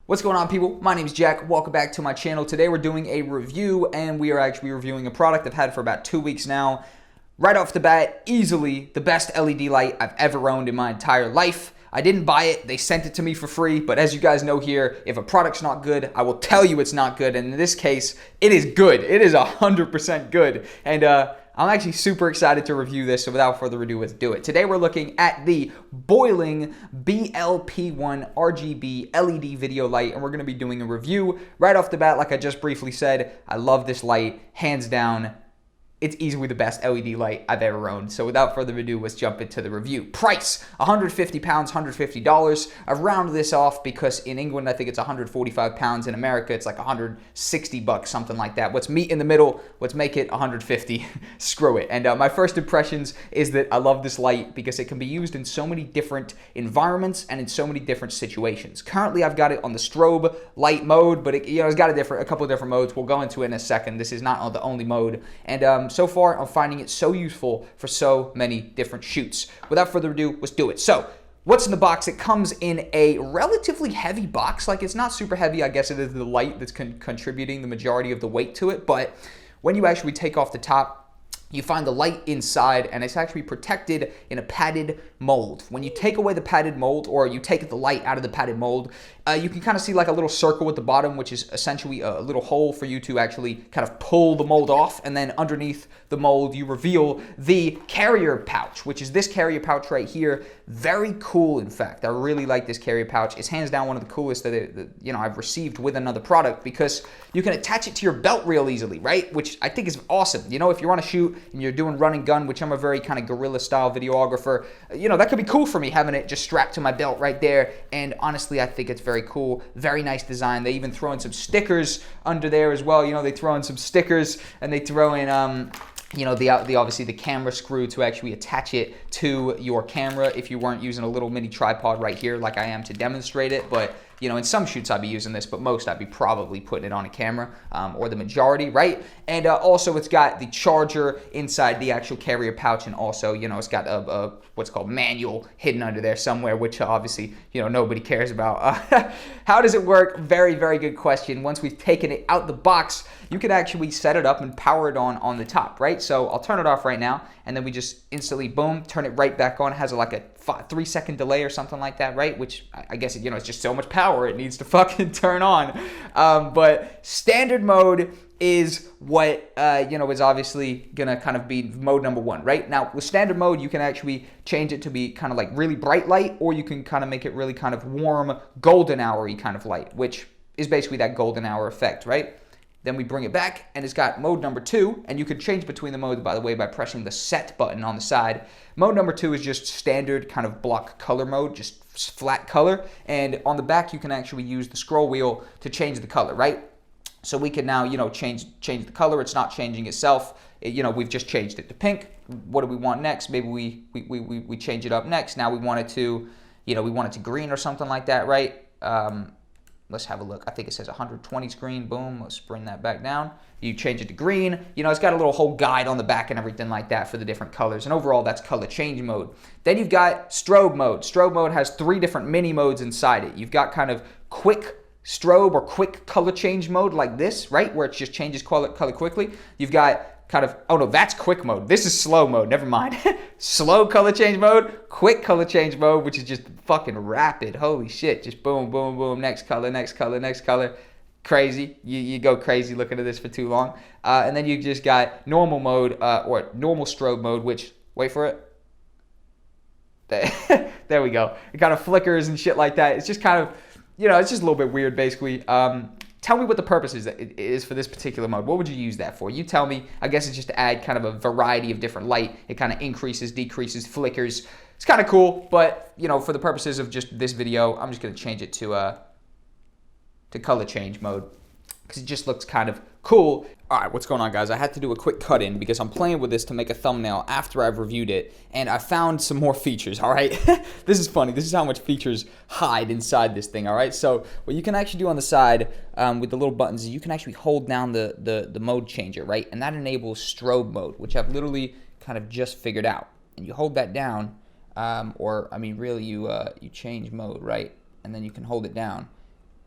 What's going on, people? My name is Jack. Welcome back to my channel. Today we're doing a review, and we are actually reviewing a product I've had for about 2 weeks now. Right off the bat, easily the best LED light I've ever owned in my entire life. I didn't buy it, they sent it to me for free, but as you guys know here, if a product's not good, I will tell you it's not good, and in this case, it is good. It is 100% good, and I'm actually super excited to review this, so without further ado, let's do it. Today we're looking at the Boling BL-P1 RGB LED video light, and we're going to be doing a review. Right off the bat, like I just briefly said, I love this light, hands down. It's easily the best LED light I've ever owned. So without further ado, let's jump into the review. Price, £150, $150. I've rounded this off because in England, I think it's £145. In America, it's like $160, something like that. Let's meet in the middle. Let's make it $150. Screw it. And my first impressions is that I love this light because it can be used in so many different environments and in so many different situations. Currently, I've got it on the strobe light mode, but it's got a couple of different modes. We'll go into it in a second. This is not the only mode. And so far, I'm finding it so useful for so many different shoots. Without further ado, let's do it. So, what's in the box? It comes in a relatively heavy box. Like, it's not super heavy. I guess it is the light that's contributing the majority of the weight to it. But when you actually take off the top, you find the light inside, and it's actually protected in a padded mold. When you take away the padded mold, or you take the light out of the padded mold, you can kind of see like a little circle at the bottom, which is essentially a little hole for you to actually kind of pull the mold off, and then underneath the mold, you reveal the carrier pouch, which is this carrier pouch right here. Very cool, in fact. I really like this carrier pouch. It's hands down one of the coolest that I've received with another product, because you can attach it to your belt real easily, right? Which I think is awesome. If you're on a shoot and you're doing run and gun, which I'm a very kind of guerrilla style videographer, that could be cool for me, having it just strapped to my belt right there. And honestly, I think it's very cool. Very nice design. They even throw in some stickers under there as well. They throw in some stickers, and they throw in obviously the camera screw to actually attach it to your camera if you weren't using a little mini tripod right here like I am to demonstrate it. But in some shoots I'd be using this, but most I'd be probably putting it on a camera, or the majority, right? And also it's got the charger inside the actual carrier pouch, and also, it's got a what's called manual hidden under there somewhere, which obviously, nobody cares about. How does it work? Very, very good question. Once we've taken it out the box, you can actually set it up and power it on the top, right? So I'll turn it off right now, and then we just instantly, boom, turn it right back on. It has like a 3-second delay or something like that, right? Which I guess, it's just so much power it needs to fucking turn on. But standard mode is what, is obviously gonna kind of be mode number 1, right? Now, with standard mode, you can actually change it to be kind of like really bright light, or you can kind of make it really kind of warm, golden hour-y kind of light, which is basically that golden hour effect, right? Then we bring it back, and it's got mode number 2, and you can change between the modes, by the way, by pressing the set button on the side. Mode number 2 is just standard kind of block color mode, just flat color, and on the back, you can actually use the scroll wheel to change the color, right? So we can now, change the color. It's not changing itself. We've just changed it to pink. What do we want next? Maybe we change it up next. Now we want it to, we want it to green or something like that, right? Let's have a look. I think it says 120 screen. Boom. Let's bring that back down. You change it to green. It's got a little whole guide on the back and everything like that for the different colors. And overall, that's color change mode. Then you've got strobe mode. Strobe mode has 3 different mini modes inside it. You've got kind of quick strobe or quick color change mode like this, right? Where it just changes color quickly. You've got kind of, oh no, that's quick mode. This is slow mode, never mind. Slow color change mode, quick color change mode, which is just fucking rapid. Holy shit, just boom, boom, boom, next color, next color, next color. Crazy, you go crazy looking at this for too long. And then you just got normal mode, or normal strobe mode, which, wait for it. There we go. It kind of flickers and shit like that. It's just kind of, it's just a little bit weird, basically. Tell me what the purpose is for this particular mode. What would you use that for? You tell me. I guess it's just to add kind of a variety of different light. It kind of increases, decreases, flickers. It's kind of cool, but, for the purposes of just this video, I'm just going to change it to color change mode, because it just looks kind of cool. All right, what's going on, guys? I had to do a quick cut in because I'm playing with this to make a thumbnail after I've reviewed it, and I found some more features, all right? This is funny. This is how much features hide inside this thing, all right? So what you can actually do on the side with the little buttons is you can actually hold down the mode changer, right? And that enables strobe mode, which I've literally kind of just figured out. And you hold that down, really you change mode, right? And then you can hold it down.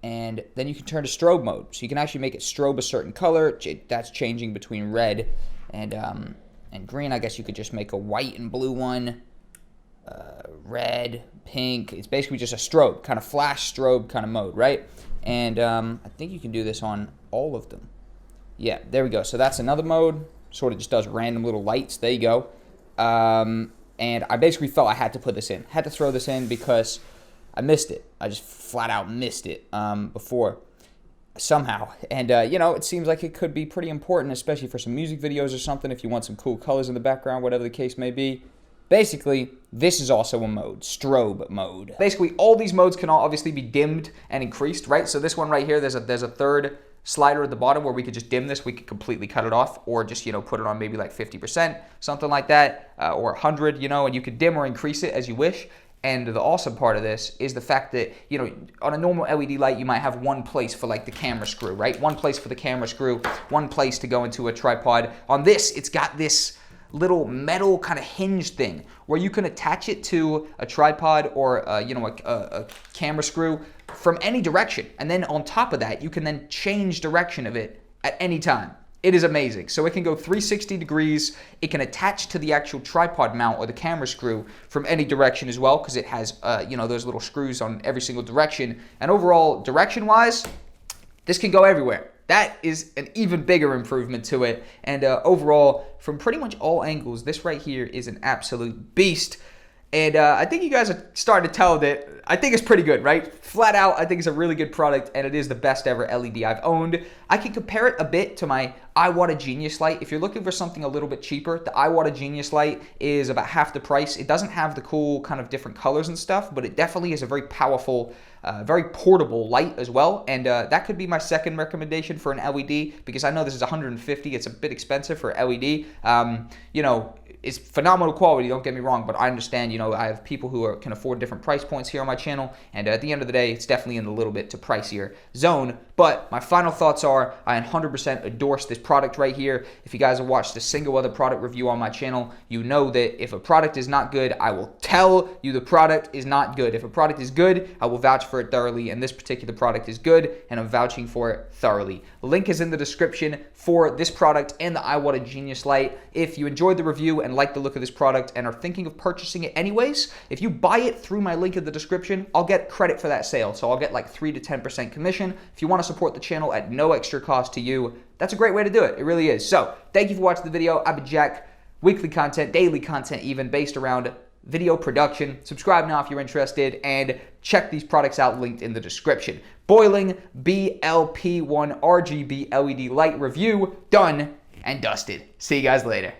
and then you can turn to strobe mode. So you can actually make it strobe a certain color. That's changing between red and green. I guess you could just make a white and blue one, red, pink. It's basically just a strobe, kind of flash strobe kind of mode, right? And I think you can do this on all of them. Yeah, there we go. So that's another mode. Sort of just does random little lights. There you go. And I basically felt I had to put this in. Had to throw this in because I missed it. I just flat out missed it before somehow. And, you know, it seems like it could be pretty important, especially for some music videos or something, if you want some cool colors in the background, whatever the case may be. Basically, this is also a mode, strobe mode. Basically, all these modes can all obviously be dimmed and increased, right? So this one right here, there's a third slider at the bottom where we could just dim this. We could completely cut it off, or just, you know, put it on maybe like 50%, something like that, or 100, you know, and you could dim or increase it as you wish. And the awesome part of this is the fact that, you know, on a normal LED light, you might have one place for like the camera screw, right? One place for the camera screw, one place to go into a tripod. On this, it's got this little metal kind of hinge thing where you can attach it to a tripod or you know, a camera screw from any direction, and then on top of that you can then change direction of it at any time. It is amazing. So it can go 360 degrees. It can attach to the actual tripod mount or the camera screw from any direction as well, because it has you know, those little screws on every single direction. And overall, direction wise, this can go everywhere. That is an even bigger improvement to it. And overall, from pretty much all angles, this right here is an absolute beast. And I think you guys are starting to tell that I think it's pretty good, right? Flat out, I think it's a really good product, and it is the best ever LED I've owned. I can compare it a bit to my Iwata Genius light. If you're looking for something a little bit cheaper, the Iwata Genius light is about half the price. It doesn't have the cool kind of different colors and stuff, but it definitely is a very powerful, very portable light as well. And that could be my second recommendation for an LED, because I know this is $150. It's a bit expensive for LED. You know, it's phenomenal quality, don't get me wrong, but I understand, you know, I have people who can afford different price points here on my channel, and at the end of the day, it's definitely in a little bit to pricier zone. But my final thoughts are, I 100% endorse this product right here. If you guys have watched a single other product review on my channel, you know that if a product is not good, I will tell you the product is not good. If a product is good, I will vouch for it thoroughly, and this particular product is good, and I'm vouching for it thoroughly. The link is in the description for this product and the Iwata Genius Light. If you enjoyed the review and like the look of this product and are thinking of purchasing it anyways, if you buy it through my link in the description, I'll get credit for that sale. So I'll get like 3 to 10% commission. If you want to support the channel at no extra cost to you, that's a great way to do it. It really is. So thank you for watching the video. I've been Jack. Weekly content, daily content even, based around video production. Subscribe now if you're interested, and check these products out linked in the description. Boling BL-P1 RGB LED light review done and dusted. See you guys later.